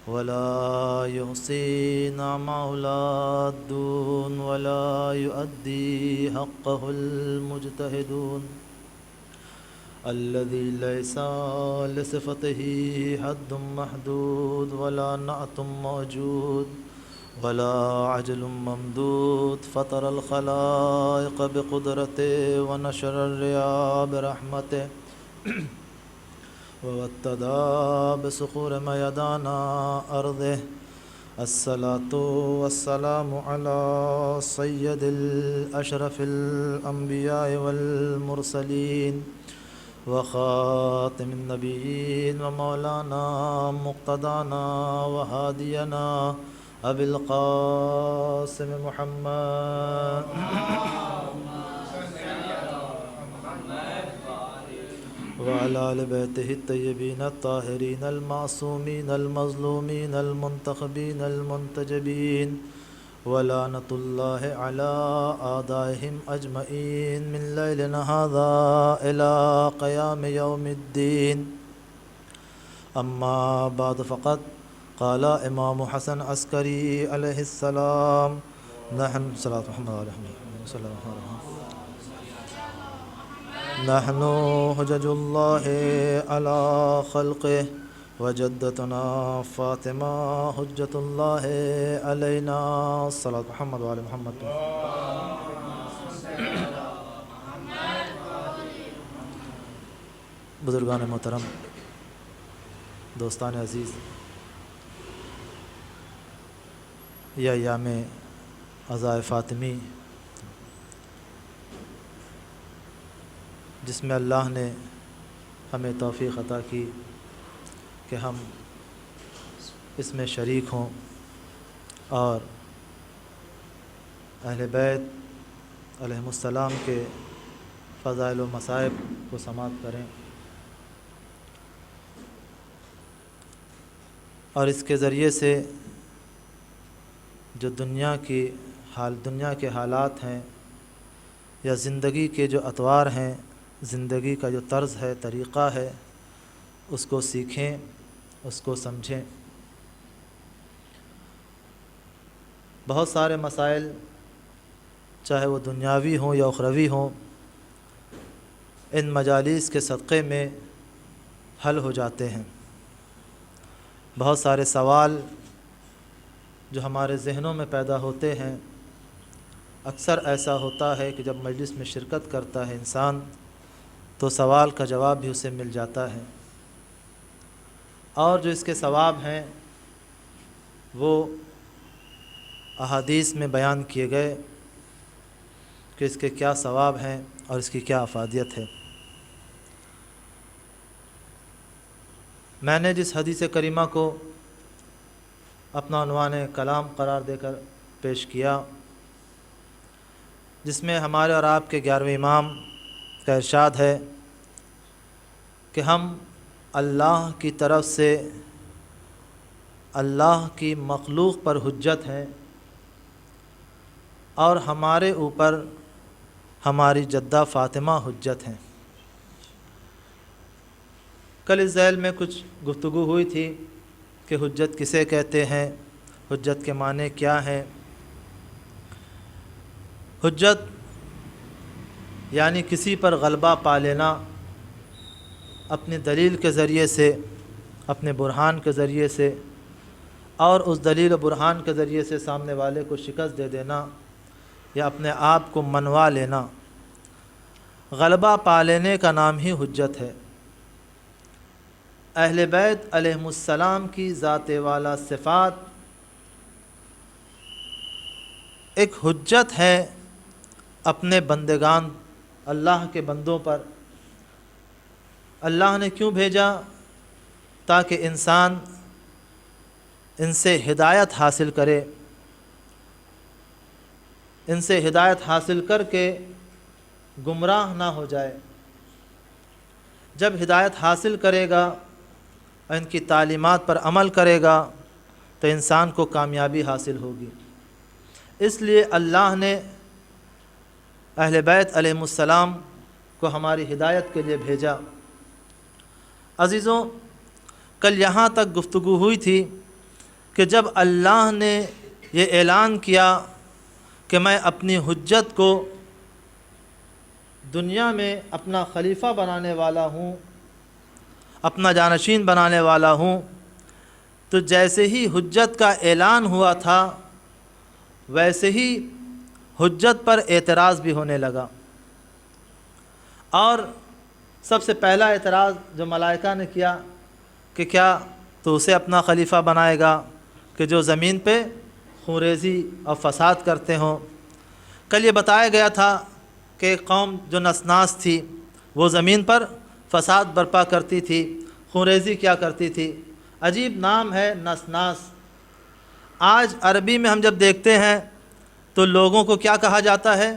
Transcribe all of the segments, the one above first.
ولا يحصي نعمه العادون ولا يؤدي حقه المجتهدون الذي ليس لصفته حد محدود ولا نعت موجود ولا عجل ممدود فطر الخلائق بقدرته ونشر الرياح برحمته وابتدى بصخور ميدان أرضه الصلاة والسلام على سيد الأشرف الأنبياء والمرسلين وخاتم النبيين ومولانا مقتدانا وهادينا أبي القاسم محمد وعلى آل بيته الطيبين الطاهرين المعصومين المظلومين المنتخبين المنتجبين ولعنة الله على أعدائهم أجمعين من ليلنا هذا إلى قيام يوم الدين. أما بعد فقد قال إمام حسن عسكري عليه السلام نحن صلاة محمد عليه وسلم نحن حجج الله على خلقه وجدتنا فاطمة حجة الله علينا صلاة محمد وعلى محمد. بزرگان محترم، دوستان عزیز، یہ ایام عزائے فاطمی جس میں اللہ نے ہمیں توفیق عطا کی کہ ہم اس میں شریک ہوں اور اہل بیت علیہم السلام کے فضائل و مصائب کو سماعت کریں اور اس کے ذریعے سے جو دنیا کے حالات ہیں یا زندگی کے جو اطوار ہیں، زندگی کا جو طرز ہے، طریقہ ہے، اس کو سیکھیں، اس کو سمجھیں. بہت سارے مسائل چاہے وہ دنیاوی ہوں یا اخروی ہوں، ان مجالس کے صدقے میں حل ہو جاتے ہیں. بہت سارے سوال جو ہمارے ذہنوں میں پیدا ہوتے ہیں، اکثر ایسا ہوتا ہے کہ جب مجلس میں شرکت کرتا ہے انسان تو سوال کا جواب بھی اسے مل جاتا ہے، اور جو اس کے ثواب ہیں وہ احادیث میں بیان کیے گئے کہ اس کے کیا ثواب ہیں اور اس کی کیا افادیت ہے. میں نے جس حدیث کریمہ کو اپنا عنوان کلام قرار دے کر پیش کیا، جس میں ہمارے اور آپ کے 11ویں امام کا ارشاد ہے کہ ہم اللہ کی طرف سے اللہ کی مخلوق پر حجت ہیں اور ہمارے اوپر ہماری جدہ فاطمہ حجت ہیں. کل اس ذیل میں کچھ گفتگو ہوئی تھی کہ حجت کسے کہتے ہیں، حجت کے معنی کیا ہیں. حجت یعنی کسی پر غلبہ پا لینا اپنی دلیل کے ذریعے سے، اپنے برہان کے ذریعے سے، اور اس دلیل و برہان کے ذریعے سے سامنے والے کو شکست دے دینا یا اپنے آپ کو منوا لینا. غلبہ پا لینے کا نام ہی حجت ہے. اہل بیت علیہم السلام کی ذات والا صفات ایک حجت ہے اپنے بندگان، اللہ کے بندوں پر. اللہ نے کیوں بھیجا؟ تاکہ انسان ان سے ہدایت حاصل کرے، ان سے ہدایت حاصل کر کے گمراہ نہ ہو جائے. جب ہدایت حاصل کرے گا، ان کی تعلیمات پر عمل کرے گا تو انسان کو کامیابی حاصل ہوگی. اس لیے اللہ نے اہل بیت علیہم السلام کو ہماری ہدایت کے لیے بھیجا. عزیزوں، کل یہاں تک گفتگو ہوئی تھی کہ جب اللہ نے یہ اعلان کیا کہ میں اپنی حجت کو دنیا میں اپنا خلیفہ بنانے والا ہوں، اپنا جانشین بنانے والا ہوں، تو جیسے ہی حجت کا اعلان ہوا تھا ویسے ہی حجت پر اعتراض بھی ہونے لگا۔ اور سب سے پہلا اعتراض جو ملائکہ نے کیا کہ کیا تو اسے اپنا خلیفہ بنائے گا کہ جو زمین پہ خونریزی اور فساد کرتے ہوں۔ کل یہ بتایا گیا تھا کہ ایک قوم جو نسناس تھی وہ زمین پر فساد برپا کرتی تھی، خونریزی کیا کرتی تھی۔ عجیب نام ہے نسناس۔ آج عربی میں ہم جب دیکھتے ہیں تو لوگوں کو کیا کہا جاتا ہے؟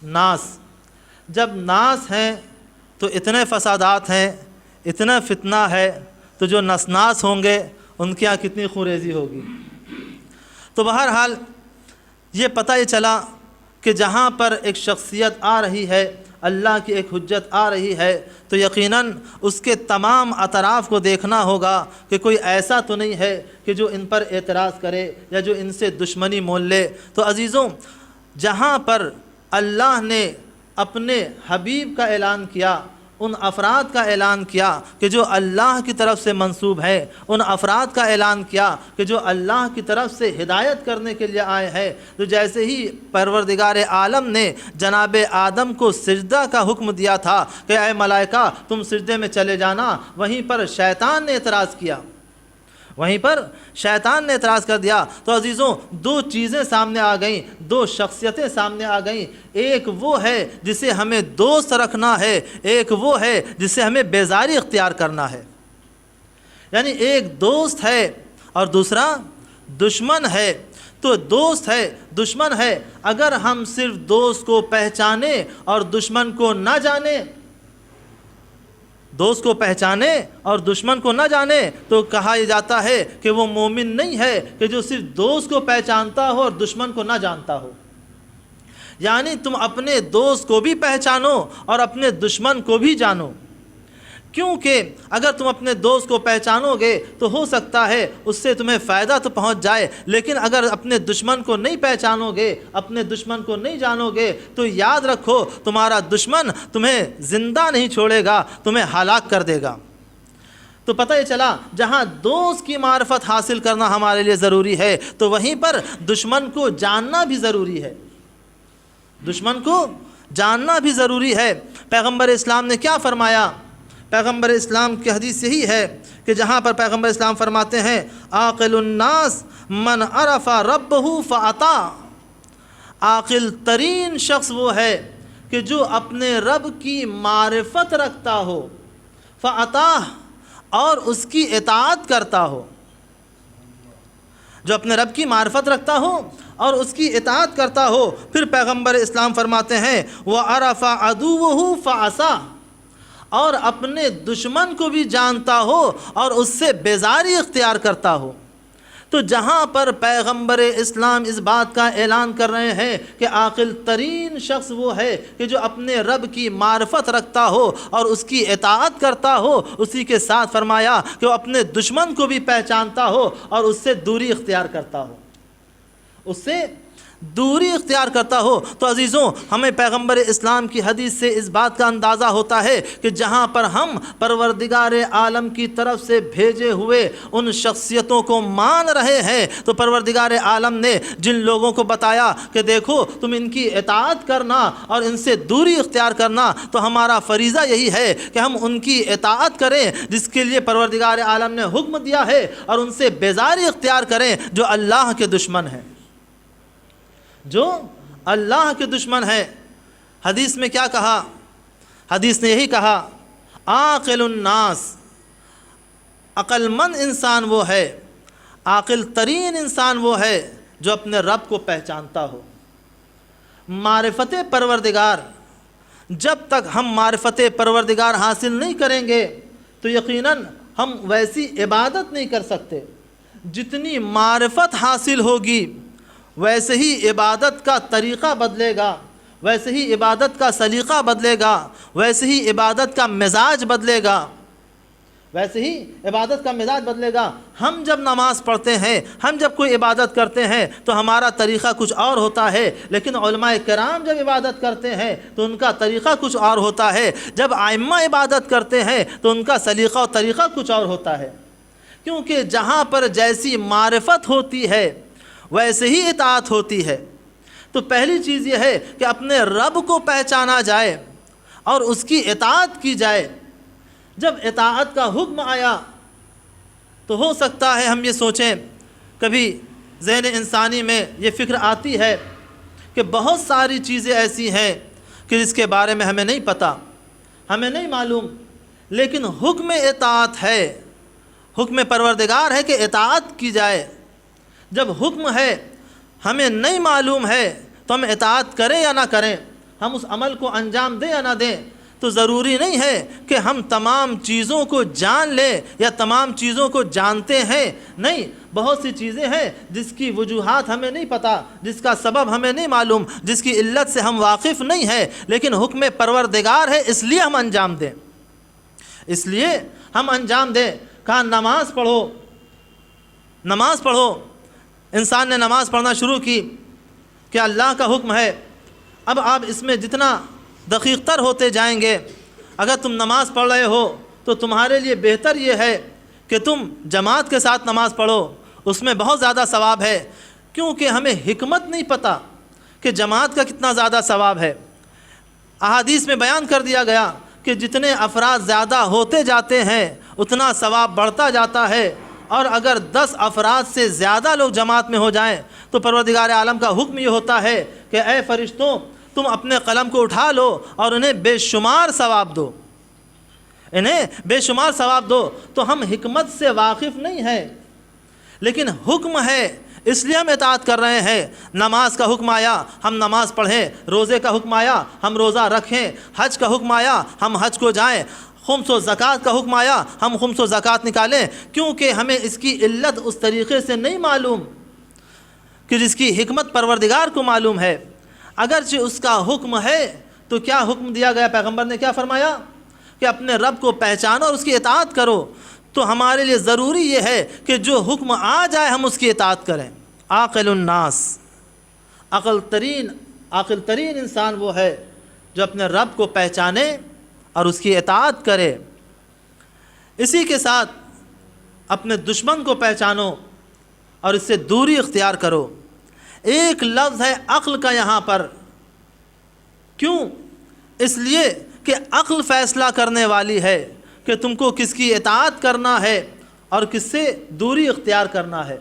ناس۔ جب ناس ہیں تو اتنے فسادات ہیں، اتنا فتنہ ہے، تو جو نسناس ہوں گے ان کے یہاں کتنی خونریزی ہوگی۔ تو بہرحال یہ پتہ یہ چلا کہ جہاں پر ایک شخصیت آ رہی ہے، اللہ کی ایک حجت آ رہی ہے، تو یقیناً اس کے تمام اطراف کو دیکھنا ہوگا کہ کوئی ایسا تو نہیں ہے کہ جو ان پر اعتراض کرے یا جو ان سے دشمنی مول لے۔ تو عزیزوں، جہاں پر اللہ نے اپنے حبیب کا اعلان کیا، ان افراد کا اعلان کیا کہ جو اللہ کی طرف سے منسوب ہے، ان افراد کا اعلان کیا کہ جو اللہ کی طرف سے ہدایت کرنے کے لیے آئے ہیں، تو جیسے ہی پروردگار عالم نے جناب آدم کو سجدہ کا حکم دیا تھا کہ اے ملائکہ تم سجدے میں چلے جانا، وہیں پر شیطان نے اعتراض کیا، وہیں پر شیطان نے اعتراض کر دیا۔ تو عزیزوں، دو چیزیں سامنے آ گئیں، دو شخصیتیں سامنے آ گئیں۔ ایک وہ ہے جسے ہمیں دوست رکھنا ہے، ایک وہ ہے جسے ہمیں بیزاری اختیار کرنا ہے۔ یعنی ایک دوست ہے اور دوسرا دشمن ہے۔ تو دوست ہے، دشمن ہے۔ اگر ہم صرف دوست کو پہچانیں اور دشمن کو نہ جانیں، دوست کو پہچانے اور دشمن کو نہ جانے، تو کہا یہ جاتا ہے کہ وہ مومن نہیں ہے کہ جو صرف دوست کو پہچانتا ہو اور دشمن کو نہ جانتا ہو۔ یعنی تم اپنے دوست کو بھی پہچانو اور اپنے دشمن کو بھی جانو، کیونکہ اگر تم اپنے دوست کو پہچانو گے تو ہو سکتا ہے اس سے تمہیں فائدہ تو پہنچ جائے، لیکن اگر اپنے دشمن کو نہیں پہچانو گے، اپنے دشمن کو نہیں جانو گے، تو یاد رکھو تمہارا دشمن تمہیں زندہ نہیں چھوڑے گا، تمہیں ہلاک کر دے گا۔ تو پتہ یہ چلا جہاں دوست کی معرفت حاصل کرنا ہمارے لیے ضروری ہے، تو وہیں پر دشمن کو جاننا بھی ضروری ہے، دشمن کو جاننا بھی ضروری ہے۔ پیغمبر اسلام نے کیا فرمایا؟ پیغمبر اسلام کی حدیث یہی ہے کہ جہاں پر پیغمبر اسلام فرماتے ہیں عاقل الناس من عرف ربہ فعطا، عاقل ترین شخص وہ ہے کہ جو اپنے رب کی معرفت رکھتا ہو، فعطا، اور اس کی اطاعت کرتا ہو، جو اپنے رب کی معرفت رکھتا ہو اور اس کی اطاعت کرتا ہو۔ پھر پیغمبر اسلام فرماتے ہیں وَعَرَفَ عَدُوَّهُ فَعَصَاهُ، اور اپنے دشمن کو بھی جانتا ہو اور اس سے بیزاری اختیار کرتا ہو۔ تو جہاں پر پیغمبر اسلام اس بات کا اعلان کر رہے ہیں کہ عاقل ترین شخص وہ ہے کہ جو اپنے رب کی معرفت رکھتا ہو اور اس کی اطاعت کرتا ہو، اسی کے ساتھ فرمایا کہ وہ اپنے دشمن کو بھی پہچانتا ہو اور اس سے دوری اختیار کرتا ہو، اس سے دوری اختیار کرتا ہو۔ تو عزیزوں، ہمیں پیغمبر اسلام کی حدیث سے اس بات کا اندازہ ہوتا ہے کہ جہاں پر ہم پروردگار عالم کی طرف سے بھیجے ہوئے ان شخصیتوں کو مان رہے ہیں، تو پروردگار عالم نے جن لوگوں کو بتایا کہ دیکھو تم ان کی اطاعت کرنا اور ان سے دوری اختیار کرنا، تو ہمارا فریضہ یہی ہے کہ ہم ان کی اطاعت کریں جس کے لیے پروردگار عالم نے حکم دیا ہے، اور ان سے بیزاری اختیار کریں جو اللہ کے دشمن ہیں، جو اللہ کے دشمن ہے۔ حدیث میں کیا کہا؟ حدیث نے یہی کہا عاقل الناس، عقل مند انسان وہ ہے، عاقل ترین انسان وہ ہے جو اپنے رب کو پہچانتا ہو۔ معرفت پروردگار، جب تک ہم معرفت پروردگار حاصل نہیں کریں گے تو یقیناً ہم ویسی عبادت نہیں کر سکتے۔ جتنی معرفت حاصل ہوگی ویسے ہی عبادت کا طریقہ بدلے گا، ویسے ہی عبادت کا سلیقہ بدلے گا، ویسے ہی عبادت کا مزاج بدلے گا۔ ویسے ہی عبادت کا مزاج بدلے گا۔ ہم جب نماز پڑھتے ہیں، ہم جب کوئی عبادت کرتے ہیں تو ہمارا طریقہ کچھ اور ہوتا ہے، لیکن علماء کرام جب عبادت کرتے ہیں تو ان کا طریقہ کچھ اور ہوتا ہے، جب ائمہ عبادت کرتے ہیں تو ان کا سلیقہ و طریقہ کچھ اور ہوتا ہے۔ کیونکہ جہاں پر جیسی معرفت ہوتی ہے ویسے ہی اطاعت ہوتی ہے۔ تو پہلی چیز یہ ہے کہ اپنے رب کو پہچانا جائے اور اس کی اطاعت کی جائے۔ جب اطاعت کا حکم آیا تو ہو سکتا ہے ہم یہ سوچیں، کبھی ذہن انسانی میں یہ فکر آتی ہے کہ بہت ساری چیزیں ایسی ہیں کہ جس کے بارے میں ہمیں نہیں پتہ، ہمیں نہیں معلوم، لیکن حکم اطاعت ہے، حکم پروردگار ہے کہ اطاعت کی جائے۔ جب حکم ہے، ہمیں نہیں معلوم ہے تو ہم اطاعت کریں یا نہ کریں، ہم اس عمل کو انجام دیں یا نہ دیں۔ تو ضروری نہیں ہے کہ ہم تمام چیزوں کو جان لیں یا تمام چیزوں کو جانتے ہیں، نہیں، بہت سی چیزیں ہیں جس کی وجوہات ہمیں نہیں پتہ، جس کا سبب ہمیں نہیں معلوم، جس کی علت سے ہم واقف نہیں ہیں، لیکن حکم پروردگار ہے اس لیے ہم انجام دیں، اس لیے ہم انجام دیں۔ کہا نماز پڑھو، نماز پڑھو۔ انسان نے نماز پڑھنا شروع کی کہ اللہ کا حکم ہے۔ اب آپ اس میں جتنا دقیق تر ہوتے جائیں گے، اگر تم نماز پڑھ رہے ہو تو تمہارے لیے بہتر یہ ہے کہ تم جماعت کے ساتھ نماز پڑھو، اس میں بہت زیادہ ثواب ہے۔ کیونکہ ہمیں حکمت نہیں پتہ کہ جماعت کا کتنا زیادہ ثواب ہے۔ احادیث میں بیان کر دیا گیا کہ جتنے افراد زیادہ ہوتے جاتے ہیں اتنا ثواب بڑھتا جاتا ہے، اور اگر 10 افراد سے زیادہ لوگ جماعت میں ہو جائیں تو پروردگار عالم کا حکم یہ ہوتا ہے کہ اے فرشتوں، تم اپنے قلم کو اٹھا لو اور انہیں بے شمار ثواب دو، انہیں بے شمار ثواب دو۔ تو ہم حکمت سے واقف نہیں ہیں، لیکن حکم ہے اس لیے ہم اطاعت کر رہے ہیں۔ نماز کا حکم آیا، ہم نماز پڑھیں، روزے کا حکم آیا، ہم روزہ رکھیں، حج کا حکم آیا، ہم حج کو جائیں، خمس و زکوٰۃ کا حکم آیا، ہم خمس و زکوٰۃ نکالیں، کیونکہ ہمیں اس کی علت اس طریقے سے نہیں معلوم کہ جس کی حکمت پروردگار کو معلوم ہے۔ اگرچہ اس کا حکم ہے تو کیا حکم دیا گیا، پیغمبر نے کیا فرمایا کہ اپنے رب کو پہچانو اور اس کی اطاعت کرو۔ تو ہمارے لیے ضروری یہ ہے کہ جو حکم آ جائے ہم اس کی اطاعت کریں۔ عاقل الناس، عقل ترین انسان وہ ہے جو اپنے رب کو پہچانے اور اس کی اطاعت کرے۔ اسی کے ساتھ اپنے دشمن کو پہچانو اور اس سے دوری اختیار کرو۔ ایک لفظ ہے عقل کا یہاں پر، کیوں؟ اس لیے کہ عقل فیصلہ کرنے والی ہے کہ تم کو کس کی اطاعت کرنا ہے اور کس سے دوری اختیار کرنا ہے۔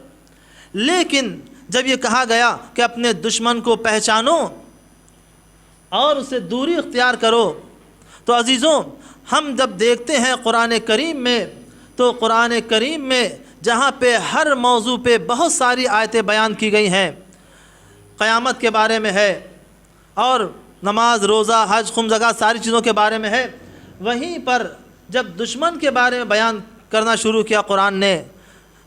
لیکن جب یہ کہا گیا کہ اپنے دشمن کو پہچانو اور اسے دوری اختیار کرو، تو عزیزوں ہم جب دیکھتے ہیں قرآن کریم میں، تو قرآن کریم میں جہاں پہ ہر موضوع پہ بہت ساری آیتیں بیان کی گئی ہیں، قیامت کے بارے میں ہے اور نماز، روزہ، حج، خمس زکوٰۃ ساری چیزوں کے بارے میں ہے، وہیں پر جب دشمن کے بارے میں بیان کرنا شروع کیا قرآن نے،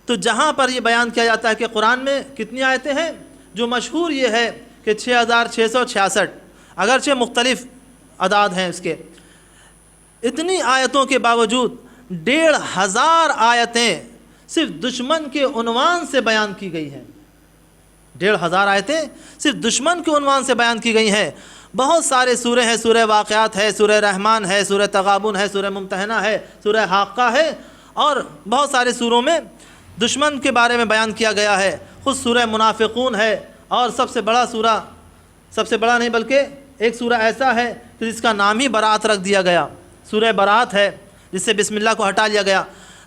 تو جہاں پر یہ بیان کیا جاتا ہے کہ قرآن میں کتنی آیتیں ہیں، جو مشہور یہ ہے کہ 6666، اگرچہ مختلف اعداد ہیں اس کے، اتنی آیتوں کے باوجود 1500 آیتیں صرف دشمن کے عنوان سے بیان کی گئی ہیں۔ 1500 آیتیں صرف دشمن کے عنوان سے بیان کی گئی ہیں۔ بہت سارے سورے ہیں، سورہ واقعات ہے، سورہ رحمان ہے، سورہ تغابن ہے، سورہ ممتحنہ ہے، سورہ حاقہ ہے، اور بہت سارے سوروں میں دشمن کے بارے میں بیان کیا گیا ہے۔ خود سورہ منافقون ہے، اور سب سے بڑا سورہ، سب سے بڑا نہیں بلکہ ایک سورہ ایسا ہے کہ جس کا نام ہی برات رکھ دیا گیا، سورہ برات ہے، جس سے بسم اللہ کو ہٹا لیا گیا۔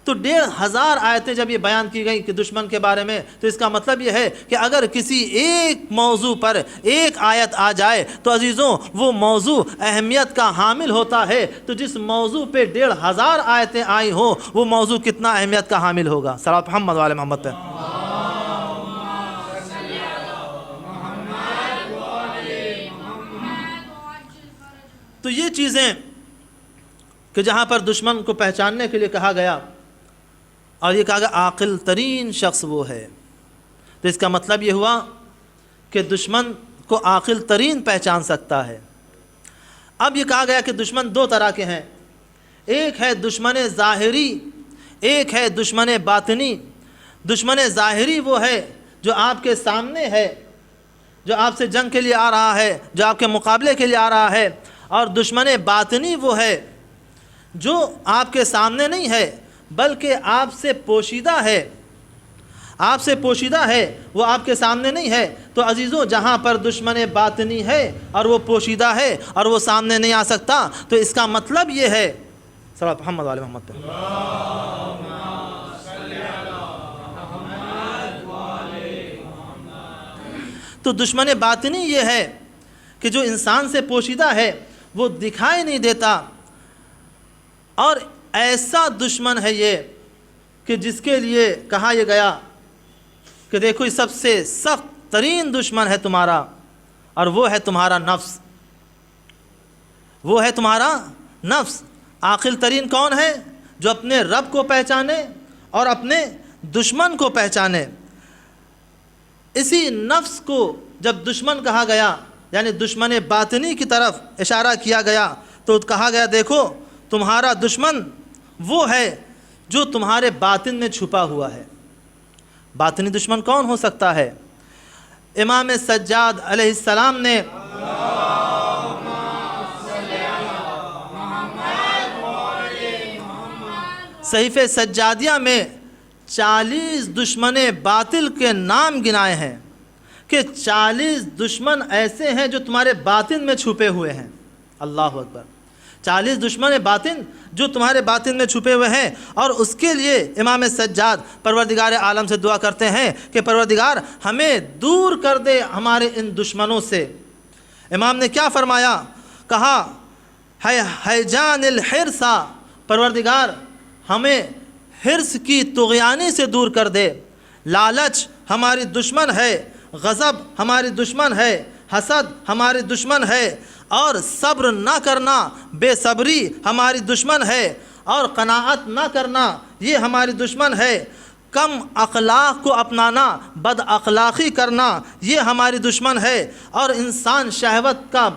تو 1500 آیتیں جب یہ بیان کی گئی کہ دشمن کے بارے میں، تو اس کا مطلب یہ ہے کہ اگر کسی ایک موضوع پر ایک آیت آ جائے تو عزیزوں وہ موضوع اہمیت کا حامل ہوتا ہے۔ تو جس موضوع پہ 1500 آیتیں آئی ہوں وہ موضوع کتنا اہمیت کا حامل ہوگا۔ صلوات محمد وعلی محمد پہ۔ تو یہ چیزیں کہ جہاں پر دشمن کو پہچاننے کے لیے کہا گیا، اور یہ کہا گیا عاقل ترین شخص وہ ہے، تو اس کا مطلب یہ ہوا کہ دشمن کو عاقل ترین پہچان سکتا ہے۔ اب یہ کہا گیا کہ دشمن 2 طرح کے ہیں، ایک ہے دشمن ظاہری ایک ہے دشمن باطنی. دشمن ظاہری وہ ہے جو آپ کے سامنے ہے، جو آپ سے جنگ کے لیے آ رہا ہے، جو آپ کے مقابلے کے لیے آ رہا ہے. اور دشمن باطنی وہ ہے جو آپ کے سامنے نہیں ہے بلکہ آپ سے پوشیدہ ہے، آپ سے پوشیدہ ہے، وہ آپ کے سامنے نہیں ہے. تو عزیزوں، جہاں پر دشمن باطنی ہے اور وہ پوشیدہ ہے اور وہ سامنے نہیں آ سکتا، تو اس کا مطلب یہ ہے صلی محمد علیہ محمد پہ. تو دشمن باطنی یہ ہے کہ جو انسان سے پوشیدہ ہے، وہ دکھائی نہیں دیتا. اور ایسا دشمن ہے یہ کہ جس کے لیے کہا یہ گیا کہ دیکھو یہ سب سے سخت ترین دشمن ہے تمہارا، اور وہ ہے تمہارا نفس. وہ ہے تمہارا نفس. عاقل ترین کون ہے؟ جو اپنے رب کو پہچانے اور اپنے دشمن کو پہچانے. اسی نفس کو جب دشمن کہا گیا، یعنی دشمن باطنی کی طرف اشارہ کیا گیا، تو کہا گیا دیکھو تمہارا دشمن وہ ہے جو تمہارے باطن میں چھپا ہوا ہے. باطنی دشمن کون ہو سکتا ہے؟ امام سجاد علیہ السلام نے صحیفہ سجادیہ میں 40 دشمن باطل کے نام گنائے ہیں کہ 40 دشمن ایسے ہیں جو تمہارے باطن میں چھپے ہوئے ہیں. اللہ اکبر. 40 دشمن باطن جو تمہارے باطن میں چھپے ہوئے ہیں. اور اس کے لیے امام سجاد پروردگار عالم سے دعا کرتے ہیں کہ پروردگار ہمیں دور کر دے ہمارے ان دشمنوں سے. امام نے کیا فرمایا؟ کہا ہے جان الحرسا، پروردگار ہمیں حرص کی طغیانی سے دور کر دے. لالچ ہماری دشمن ہے، غضب ہماری دشمن ہے، حسد ہماری دشمن ہے، اور صبر نہ کرنا، بے صبری ہماری دشمن ہے، اور قناعت نہ کرنا یہ ہماری دشمن ہے. کم اخلاق کو اپنانا، بد اخلاقی کرنا یہ ہماری دشمن ہے. اور انسان شہوت کا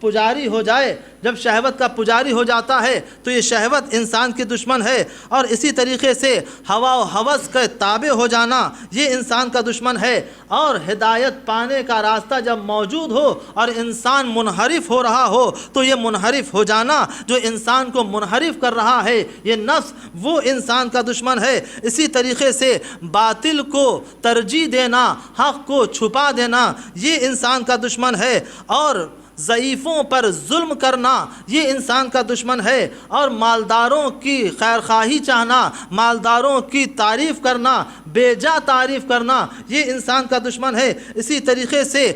پجاری ہو جائے، جب شہوت کا پجاری ہو جاتا ہے تو یہ شہوت انسان کی دشمن ہے. اور اسی طریقے سے ہوا و ہوس کے تابع ہو جانا یہ انسان کا دشمن ہے. اور ہدایت پانے کا راستہ جب موجود ہو اور انسان منحرف ہو رہا ہو تو یہ منحرف ہو جانا جو انسان کو منحرف کر رہا ہے یہ نفس، وہ انسان کا دشمن ہے. اسی طریقے سے باطل کو ترجیح دینا، حق کو چھپا دینا یہ انسان کا دشمن ہے. اور ضعیفوں پر ظلم کرنا یہ انسان کا دشمن ہے. اور مالداروں کی خیرخواہی چاہنا، مالداروں کی تعریف کرنا، بے جا تعریف کرنا یہ انسان کا دشمن ہے. اسی طریقے سے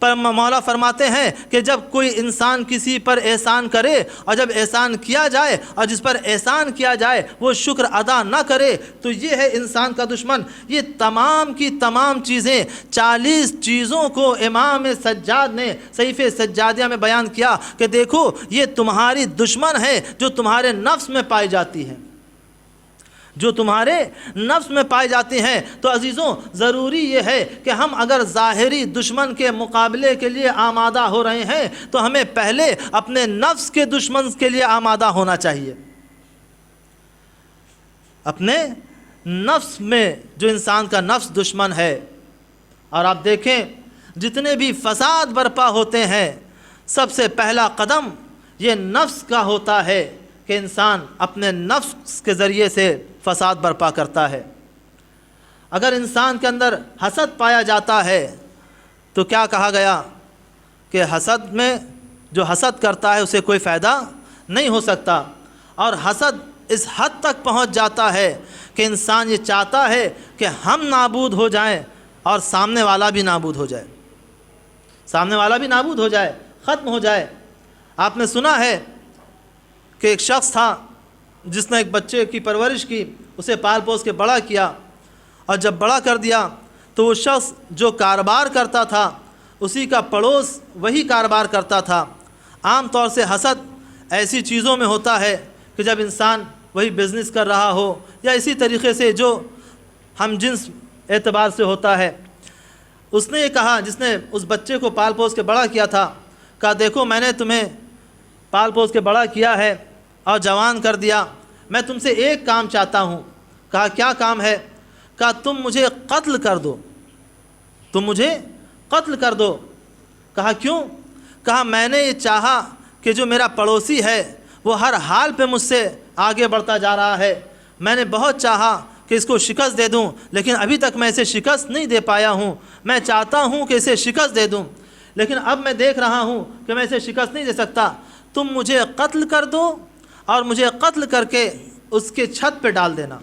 مولا فرماتے ہیں کہ جب کوئی انسان کسی پر احسان کرے اور جب احسان کیا جائے اور جس پر احسان کیا جائے وہ شکر ادا نہ کرے تو یہ ہے انسان کا دشمن. یہ تمام کی تمام چیزیں، 40 چیزوں کو امام سجاد نے صحیفہ سجادیہ میں بیان کیا کہ دیکھو یہ تمہاری دشمن ہے جو تمہارے نفس میں پائی جاتی ہیں، جو تمہارے نفس میں پائی جاتی ہیں. تو عزیزوں، ضروری یہ ہے کہ ہم اگر ظاہری دشمن کے مقابلے کے لیے آمادہ ہو رہے ہیں تو ہمیں پہلے اپنے نفس کے دشمن کے لیے آمادہ ہونا چاہیے. اپنے نفس میں جو انسان کا نفس دشمن ہے. اور آپ دیکھیں جتنے بھی فساد برپا ہوتے ہیں سب سے پہلا قدم یہ نفس کا ہوتا ہے کہ انسان اپنے نفس کے ذریعے سے فساد برپا کرتا ہے. اگر انسان کے اندر حسد پایا جاتا ہے تو کیا کہا گیا کہ حسد میں جو حسد کرتا ہے اسے کوئی فائدہ نہیں ہو سکتا. اور حسد اس حد تک پہنچ جاتا ہے کہ انسان یہ چاہتا ہے کہ ہم نابود ہو جائیں اور سامنے والا بھی نابود ہو جائے، سامنے والا بھی نابود ہو جائے، ختم ہو جائے. آپ نے سنا ہے کہ ایک شخص تھا جس نے ایک بچے کی پرورش کی، اسے پال پوس کے بڑا کیا، اور جب بڑا کر دیا تو وہ شخص جو کاروبار کرتا تھا اسی کا پڑوس وہی کاروبار کرتا تھا. عام طور سے حسد ایسی چیزوں میں ہوتا ہے کہ جب انسان وہی بزنس کر رہا ہو یا اسی طریقے سے جو ہم جنس اعتبار سے ہوتا ہے. اس نے یہ کہا، جس نے اس بچے کو پال پوس کے بڑا کیا تھا، کہا دیکھو میں نے تمہیں پال پوس کے بڑا کیا ہے اور جوان کر دیا، میں تم سے ایک کام چاہتا ہوں کہا کیا کام ہے؟ کہا تم مجھے قتل کر دو، تم مجھے قتل کر دو۔ کہا کیوں؟ کہا میں نے یہ چاہا کہ جو میرا پڑوسی ہے وہ ہر حال پہ مجھ سے آگے بڑھتا جا رہا ہے، میں نے بہت چاہا کہ اس کو شکست دے دوں، لیکن ابھی تک میں اسے شکست نہیں دے پایا ہوں۔ میں چاہتا ہوں کہ اسے شکست دے دوں، لیکن اب میں دیکھ رہا ہوں کہ میں اسے شکست نہیں دے سکتا۔ تم مجھے قتل کر دو اور مجھے قتل کر کے اس کے چھت پہ ڈال دینا۔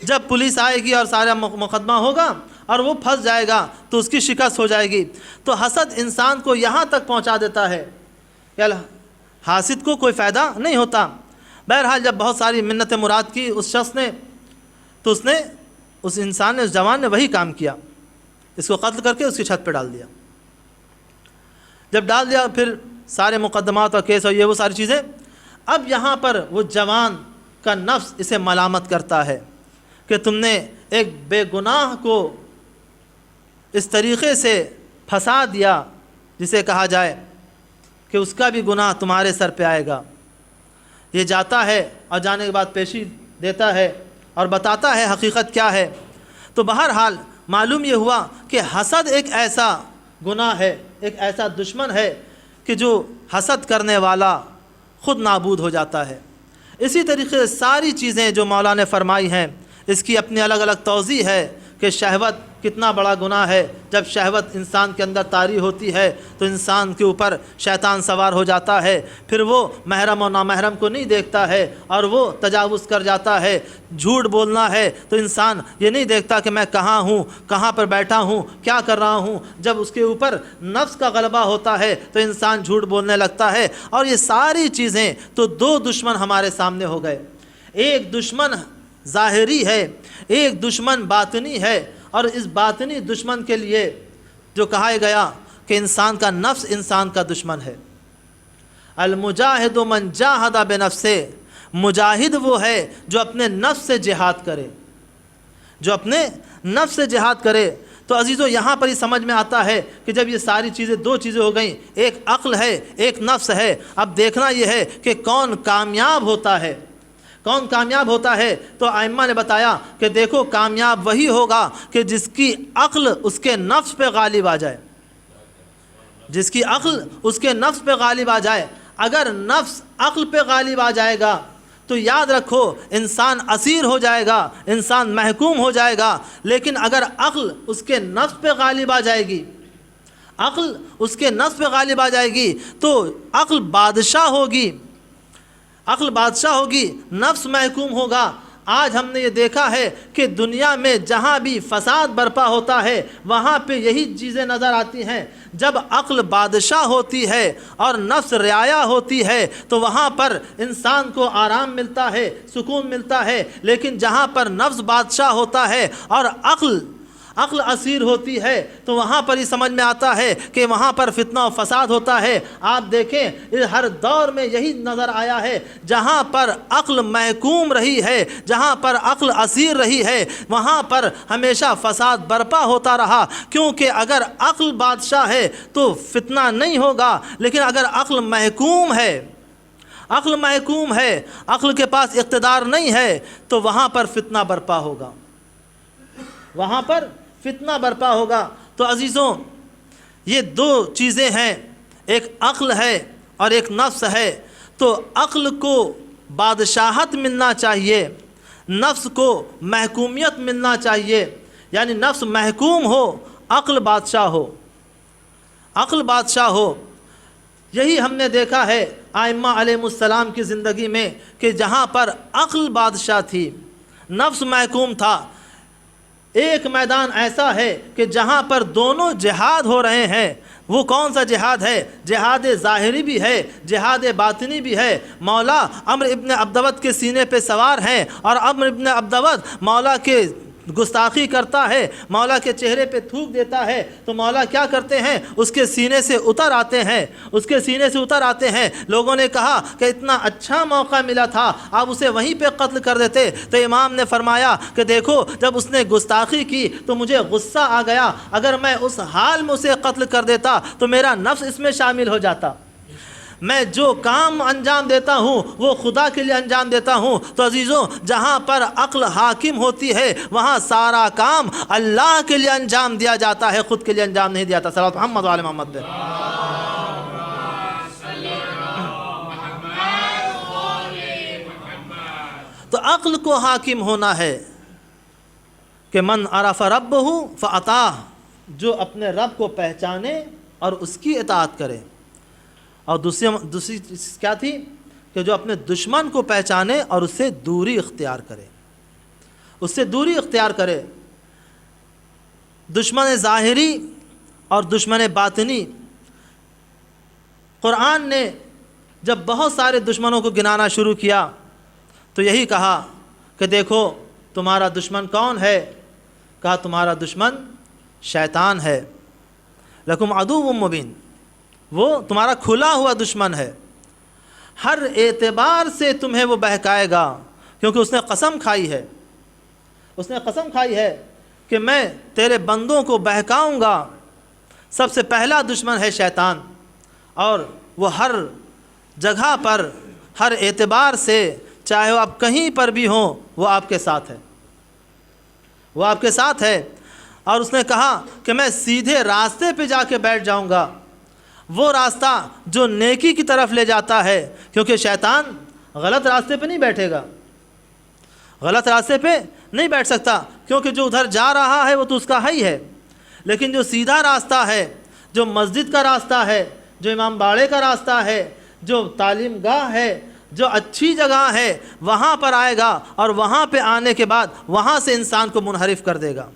جب پولیس آئے گی اور سارا مقدمہ ہوگا اور وہ پھنس جائے گا تو اس کی شکست ہو جائے گی۔ تو حسد انسان کو یہاں تک پہنچا دیتا ہے کہ حاسد کو کوئی فائدہ نہیں ہوتا۔ بہرحال جب بہت ساری منتیں مراد کی اس شخص نے، تو اس انسان نے، اس جوان نے وہی کام کیا، اس کو قتل کر کے اس کی چھت پہ ڈال دیا۔ جب ڈال دیا پھر سارے مقدمات اور کیس اور یہ وہ ساری چیزیں، اب یہاں پر وہ جوان کا نفس اسے ملامت کرتا ہے کہ تم نے ایک بے گناہ کو اس طریقے سے پھنسا دیا جسے کہا جائے کہ اس کا بھی گناہ تمہارے سر پہ آئے گا۔ یہ جاتا ہے اور جانے کے بعد پیشی دیتا ہے اور بتاتا ہے حقیقت کیا ہے۔ تو بہرحال معلوم یہ ہوا کہ حسد ایک ایسا گناہ ہے، ایک ایسا دشمن ہے کہ جو حسد کرنے والا خود نابود ہو جاتا ہے۔ اسی طریقے سے ساری چیزیں جو مولا نے فرمائی ہیں اس کی اپنی الگ الگ توضیح ہے کہ شہوت کتنا بڑا گناہ ہے۔ جب شہوت انسان کے اندر طاری ہوتی ہے تو انسان کے اوپر شیطان سوار ہو جاتا ہے، پھر وہ محرم و نامحرم کو نہیں دیکھتا ہے اور وہ تجاوز کر جاتا ہے۔ جھوٹ بولنا ہے تو انسان یہ نہیں دیکھتا کہ میں کہاں ہوں، کہاں پر بیٹھا ہوں، کیا کر رہا ہوں۔ جب اس کے اوپر نفس کا غلبہ ہوتا ہے تو انسان جھوٹ بولنے لگتا ہے۔ اور یہ ساری چیزیں تو دو دشمن ہمارے سامنے ہو گئے، ایک دشمن ظاہری ہے، ایک دشمن باطنی ہے۔ اور اس باطنی دشمن کے لیے جو کہا گیا کہ انسان کا نفس انسان کا دشمن ہے۔ المجاہد من جاہد بنفسہ، مجاہد وہ ہے جو اپنے نفس سے جہاد کرے، جو اپنے نفس سے جہاد کرے۔ تو عزیزو یہاں پر ہی سمجھ میں آتا ہے کہ جب یہ ساری چیزیں، دو چیزیں ہو گئیں، ایک عقل ہے ایک نفس ہے، اب دیکھنا یہ ہے کہ کون کامیاب ہوتا ہے، کون کامیاب ہوتا ہے۔ تو ائمہ نے بتایا کہ دیکھو کامیاب وہی ہوگا کہ جس کی عقل اس کے نفس پہ غالب آ جائے، جس کی عقل اس کے نفس پہ غالب آ جائے۔ اگر نفس عقل پہ غالب آ جائے گا تو یاد رکھو انسان اسیر ہو جائے گا، انسان محکوم ہو جائے گا۔ لیکن اگر عقل اس کے نفس پہ غالب آ جائے گی، عقل اس کے نفس پہ غالب آ جائے گی تو عقل بادشاہ ہوگی، عقل بادشاہ ہوگی، نفس محکوم ہوگا۔ آج ہم نے یہ دیکھا ہے کہ دنیا میں جہاں بھی فساد برپا ہوتا ہے وہاں پہ یہی چیزیں نظر آتی ہیں۔ جب عقل بادشاہ ہوتی ہے اور نفس رعایا ہوتی ہے تو وہاں پر انسان کو آرام ملتا ہے، سکون ملتا ہے۔ لیکن جہاں پر نفس بادشاہ ہوتا ہے اور عقل اسیر ہوتی ہے تو وہاں پر ہی سمجھ میں آتا ہے کہ وہاں پر فتنہ و فساد ہوتا ہے۔ آپ دیکھیں ہر دور میں یہی نظر آیا ہے، جہاں پر عقل محکوم رہی ہے، جہاں پر عقل اسیر رہی ہے وہاں پر ہمیشہ فساد برپا ہوتا رہا۔ کیونکہ اگر عقل بادشاہ ہے تو فتنہ نہیں ہوگا، لیکن اگر عقل محکوم ہے، عقل محکوم ہے، عقل کے پاس اقتدار نہیں ہے تو وہاں پر فتنہ برپا ہوگا، وہاں پر فتنہ برپا ہوگا۔ تو عزیزوں یہ دو چیزیں ہیں، ایک عقل ہے اور ایک نفس ہے۔ تو عقل کو بادشاہت ملنا چاہیے، نفس کو محکومیت ملنا چاہیے، یعنی نفس محکوم ہو، عقل بادشاہ ہو، عقل بادشاہ ہو۔ یہی ہم نے دیکھا ہے ائمہ علیہ السلام کی زندگی میں کہ جہاں پر عقل بادشاہ تھی، نفس محکوم تھا۔ ایک میدان ایسا ہے کہ جہاں پر دونوں جہاد ہو رہے ہیں، وہ کون سا جہاد ہے؟ جہاد ظاہری بھی ہے، جہاد باطنی بھی ہے۔ مولا عمرو ابن عبدود کے سینے پہ سوار ہیں اور عمرو ابن عبدود مولا کے گستاخی کرتا ہے، مولا کے چہرے پہ تھوک دیتا ہے تو مولا کیا کرتے ہیں؟ اس کے سینے سے اتر آتے ہیں، اس کے سینے سے اتر آتے ہیں۔ لوگوں نے کہا کہ اتنا اچھا موقع ملا تھا، آپ اسے وہیں پہ قتل کر دیتے۔ تو امام نے فرمایا کہ دیکھو جب اس نے گستاخی کی تو مجھے غصہ آ گیا، اگر میں اس حال میں اسے قتل کر دیتا تو میرا نفس اس میں شامل ہو جاتا، میں جو کام انجام دیتا ہوں وہ خدا کے لیے انجام دیتا ہوں۔ تو عزیزوں، جہاں پر عقل حاکم ہوتی ہے وہاں سارا کام اللہ کے لیے انجام دیا جاتا ہے، خود کے لیے انجام نہیں دیا جاتا۔ صلوات محمد و آل محمد پہ۔ تو عقل کو حاکم ہونا ہے کہ من عرف ربہ فاطاع، جو اپنے رب کو پہچانے اور اس کی اطاعت کرے۔ اور دوسری چیز کیا تھی کہ جو اپنے دشمن کو پہچانے اور اس سے دوری اختیار کرے، اس سے دوری اختیار کرے۔ دشمن ظاہری اور دشمن باطنی، قرآن نے جب بہت سارے دشمنوں کو گنانا شروع کیا تو یہی کہا کہ دیکھو تمہارا دشمن کون ہے؟ کہا تمہارا دشمن شیطان ہے، لکم عدو مبین، وہ تمہارا کھلا ہوا دشمن ہے، ہر اعتبار سے تمہیں وہ بہکائے گا، کیونکہ اس نے قسم کھائی ہے، اس نے قسم کھائی ہے کہ میں تیرے بندوں کو بہکاؤں گا۔ سب سے پہلا دشمن ہے شیطان، اور وہ ہر جگہ پر ہر اعتبار سے، چاہے وہ آپ کہیں پر بھی ہوں، وہ آپ کے ساتھ ہے، وہ آپ کے ساتھ ہے۔ اور اس نے کہا کہ میں سیدھے راستے پہ جا کے بیٹھ جاؤں گا، وہ راستہ جو نیکی کی طرف لے جاتا ہے، کیونکہ شیطان غلط راستے پہ نہیں بیٹھے گا، غلط راستے پہ نہیں بیٹھ سکتا، کیونکہ جو ادھر جا رہا ہے وہ تو اس کا ہے ہی ہے، لیکن جو سیدھا راستہ ہے، جو مسجد کا راستہ ہے، جو امام باڑے کا راستہ ہے، جو تعلیم گاہ ہے، جو اچھی جگہ ہے، وہاں پر آئے گا، اور وہاں پہ آنے کے بعد وہاں سے انسان کو منحرف کر دے گا،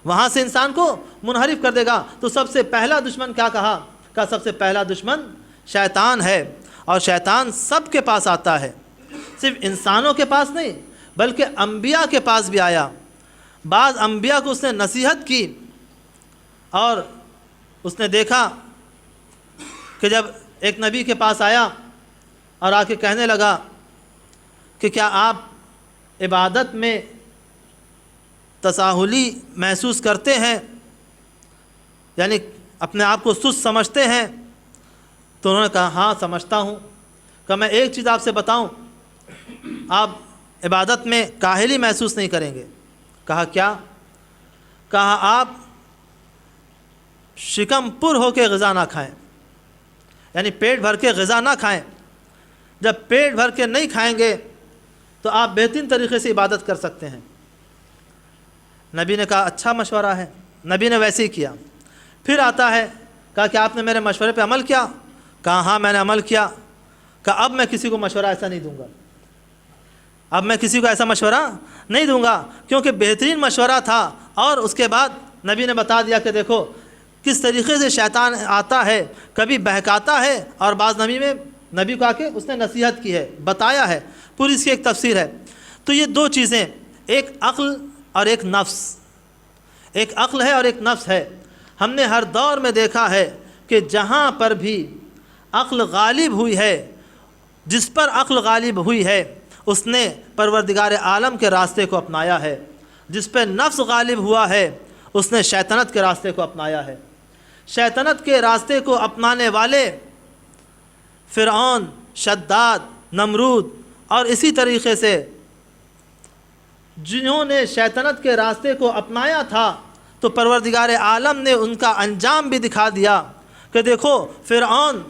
وہاں سے انسان کو منحرف کر دے گا۔ تو سب سے پہلا دشمن کیا کہا؟ کہ سب سے پہلا دشمن شیطان ہے، اور شیطان سب کے پاس آتا ہے، صرف انسانوں کے پاس نہیں بلکہ انبیاء کے پاس بھی آیا۔ بعض انبیاء کو اس نے نصیحت کی، اور اس نے دیکھا کہ جب ایک نبی کے پاس آیا اور آ کے کہنے لگا کہ کیا آپ عبادت میں تساہلی محسوس کرتے ہیں، یعنی اپنے آپ کو سست سمجھتے ہیں؟ تو انہوں نے کہا ہاں سمجھتا ہوں۔ کہ میں ایک چیز آپ سے بتاؤں، آپ عبادت میں کاہلی محسوس نہیں کریں گے۔ کہا کیا؟ کہا آپ شکم پر ہو کے غذا نہ کھائیں، یعنی پیٹ بھر کے غذا نہ کھائیں۔ جب پیٹ بھر کے نہیں کھائیں گے تو آپ بہترین طریقے سے عبادت کر سکتے ہیں۔ نبی نے کہا اچھا مشورہ ہے، نبی نے ویسے ہی کیا۔ پھر آتا ہے، کہا کہ آپ نے میرے مشورے پہ عمل کیا؟ کہا ہاں میں نے عمل کیا۔ کہا اب میں کسی کو مشورہ ایسا نہیں دوں گا، اب میں کسی کو ایسا مشورہ نہیں دوں گا، کیونکہ بہترین مشورہ تھا۔ اور اس کے بعد نبی نے بتا دیا کہ دیکھو کس طریقے سے شیطان آتا ہے، کبھی بہکاتا ہے، اور بعض نبی کو آ کے اس نے نصیحت کی ہے، بتایا ہے، پوری اس کی ایک تفسیر ہے۔ تو یہ دو چیزیں، ایک عقل اور ایک نفس، ایک عقل ہے اور ایک نفس ہے۔ ہم نے ہر دور میں دیکھا ہے کہ جہاں پر بھی عقل غالب ہوئی ہے، جس پر عقل غالب ہوئی ہے اس نے پروردگار عالم کے راستے کو اپنایا ہے، جس پہ نفس غالب ہوا ہے اس نے شیطنت کے راستے کو اپنایا ہے۔ شیطنت کے راستے کو اپنانے والے فرعون، شداد، نمرود اور اسی طریقے سے جنہوں نے شیطنت کے راستے کو اپنایا تھا، تو پروردگار عالم نے ان کا انجام بھی دکھا دیا کہ دیکھو فرعون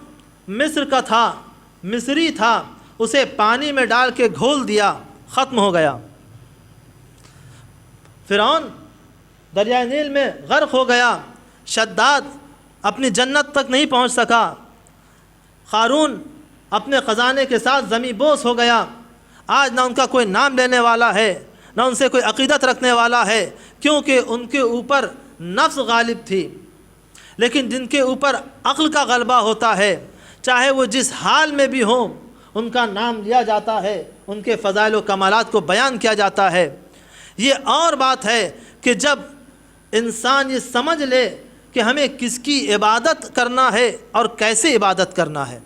مصر کا تھا، مصری تھا، اسے پانی میں ڈال کے گھول دیا، ختم ہو گیا۔ فرعون دریائے نیل میں غرق ہو گیا، شداد اپنی جنت تک نہیں پہنچ سکا، قارون اپنے خزانے کے ساتھ زمیں بوس ہو گیا۔ آج نہ ان کا کوئی نام لینے والا ہے، نہ ان سے کوئی عقیدت رکھنے والا ہے، کیونکہ ان کے اوپر نفس غالب تھی۔ لیکن جن کے اوپر عقل کا غلبہ ہوتا ہے، چاہے وہ جس حال میں بھی ہوں، ان کا نام لیا جاتا ہے، ان کے فضائل و کمالات کو بیان کیا جاتا ہے۔ یہ اور بات ہے کہ جب انسان یہ سمجھ لے کہ ہمیں کس کی عبادت کرنا ہے اور کیسے عبادت کرنا ہے،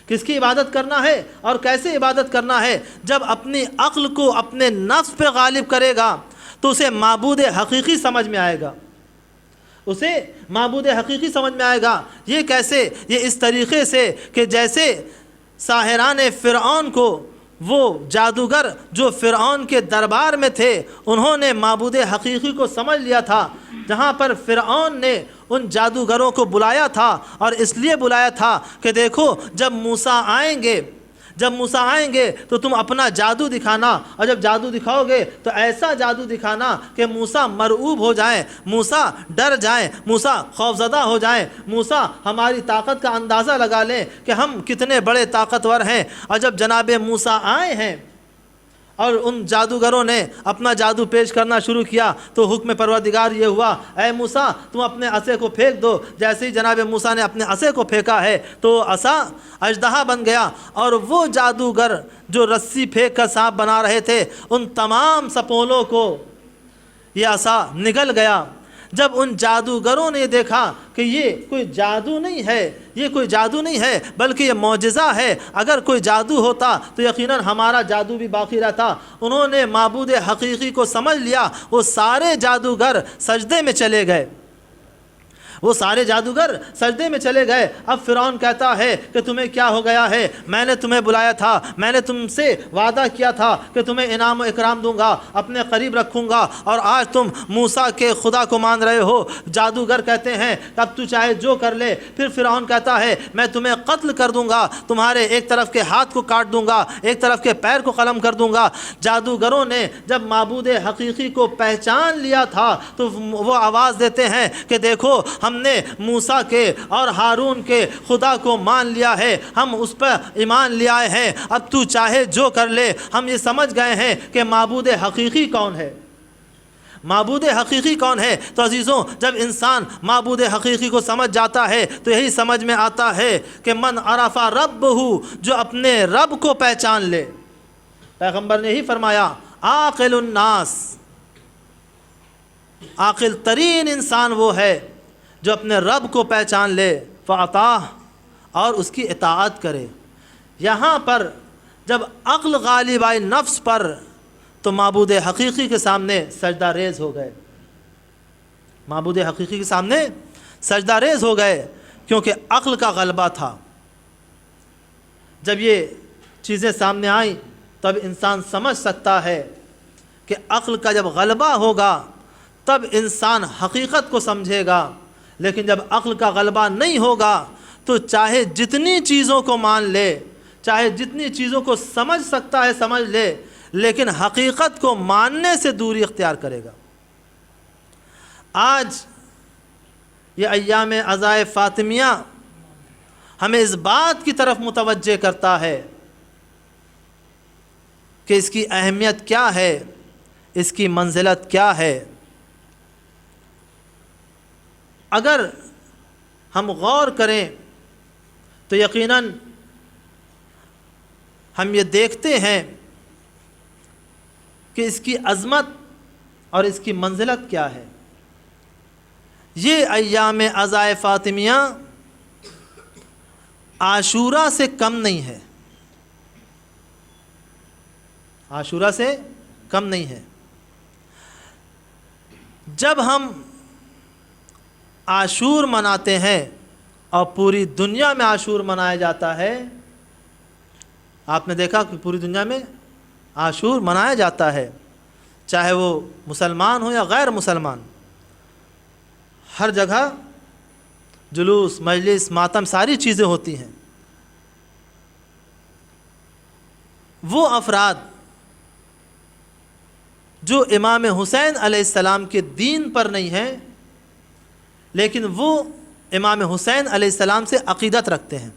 کس کی عبادت کرنا ہے اور کیسے عبادت کرنا ہے، جب اپنی عقل کو اپنے نفس پہ غالب کرے گا تو اسے معبود حقیقی سمجھ میں آئے گا۔ اسے معبود حقیقی سمجھ میں آئے گا۔ یہ کیسے؟ یہ اس طریقے سے کہ جیسے ساحران فرعون کو وہ جادوگر جو فرعون کے دربار میں تھے انہوں نے معبود حقیقی کو سمجھ لیا تھا، جہاں پر فرعون نے ان جادوگروں کو بلایا تھا، اور اس لیے بلایا تھا کہ دیکھو جب موسیٰ آئیں گے تو تم اپنا جادو دکھانا، اور جب جادو دکھاؤ گے تو ایسا جادو دکھانا کہ موسیٰ مرعوب ہو جائیں، موسیٰ ڈر جائیں، موسیٰ خوفزدہ ہو جائیں، موسیٰ ہماری طاقت کا اندازہ لگا لیں کہ ہم کتنے بڑے طاقتور ہیں۔ اور جب جناب موسیٰ آئے ہیں اور ان جادوگروں نے اپنا جادو پیش کرنا شروع کیا تو حکم پروردگار یہ ہوا، اے موسیٰ تم اپنے عصے کو پھینک دو۔ جیسے ہی جناب موسیٰ نے اپنے عصے کو پھینکا ہے تو عصا اژدہا بن گیا، اور وہ جادوگر جو رسی پھینک کر سانپ بنا رہے تھے ان تمام سپولوں کو یہ عصا نگل گیا۔ جب ان جادوگروں نے دیکھا کہ یہ کوئی جادو نہیں ہے بلکہ یہ معجزہ ہے، اگر کوئی جادو ہوتا تو یقیناً ہمارا جادو بھی باقی رہتا، انہوں نے معبود حقیقی کو سمجھ لیا۔ وہ سارے جادوگر سجدے میں چلے گئے، اب فرعون کہتا ہے کہ تمہیں کیا ہو گیا ہے؟ میں نے تمہیں بلایا تھا، میں نے تم سے وعدہ کیا تھا کہ تمہیں انعام و اکرام دوں گا، اپنے قریب رکھوں گا، اور آج تم موسیٰ کے خدا کو مان رہے ہو۔ جادوگر کہتے ہیں اب تو چاہے جو کر لے۔ پھر فرعون کہتا ہے میں تمہیں قتل کر دوں گا، تمہارے ایک طرف کے ہاتھ کو کاٹ دوں گا، ایک طرف کے پیر کو قلم کر دوں گا۔ جادوگروں نے جب معبود حقیقی کو پہچان لیا تھا تو وہ آواز دیتے ہیں کہ دیکھو ہم نے موسیٰ کے اور ہارون کے خدا کو مان لیا ہے، ہم اس پر ایمان لے آئے ہیں، اب تو چاہے جو کر لے۔ ہم یہ سمجھ گئے ہیں کہ معبود حقیقی کون ہے، تو عزیزوں جب انسان معبود حقیقی کو سمجھ جاتا ہے تو یہی سمجھ میں آتا ہے کہ من عرف ربہ، جو اپنے رب کو پہچان لے۔ پیغمبر نے ہی فرمایا عاقل الناس، عاقل ترین انسان وہ ہے جو اپنے رب کو پہچان لے، فَأَطَاعَ، اور اس کی اطاعت کرے۔ یہاں پر جب عقل غالب آئی نفس پر تو معبود حقیقی کے سامنے سجدہ ریز ہو گئے، کیونکہ عقل کا غلبہ تھا۔ جب یہ چیزیں سامنے آئیں تب انسان سمجھ سکتا ہے کہ عقل کا جب غلبہ ہوگا تب انسان حقیقت کو سمجھے گا، لیکن جب عقل کا غلبہ نہیں ہوگا تو چاہے جتنی چیزوں کو مان لے، چاہے جتنی چیزوں کو سمجھ سکتا ہے سمجھ لے، لیکن حقیقت کو ماننے سے دوری اختیار کرے گا۔ آج یہ ایام عزائے فاطمیہ ہمیں اس بات کی طرف متوجہ کرتا ہے کہ اس کی اہمیت کیا ہے، اس کی منزلت کیا ہے۔ اگر ہم غور کریں تو یقیناً ہم یہ دیکھتے ہیں کہ اس کی عظمت اور اس کی منزلت کیا ہے۔ یہ ایام عزائے فاطمیہ عاشوراء سے کم نہیں ہے، عاشوراء سے کم نہیں ہے۔ جب ہم عاشور مناتے ہیں اور پوری دنیا میں عاشور منایا جاتا ہے، آپ نے دیکھا کہ پوری دنیا میں عاشور منایا جاتا ہے، چاہے وہ مسلمان ہو یا غیر مسلمان، ہر جگہ جلوس، مجلس، ماتم، ساری چیزیں ہوتی ہیں۔ وہ افراد جو امام حسین علیہ السلام کے دین پر نہیں ہیں لیکن وہ امام حسین علیہ السلام سے عقیدت رکھتے ہیں،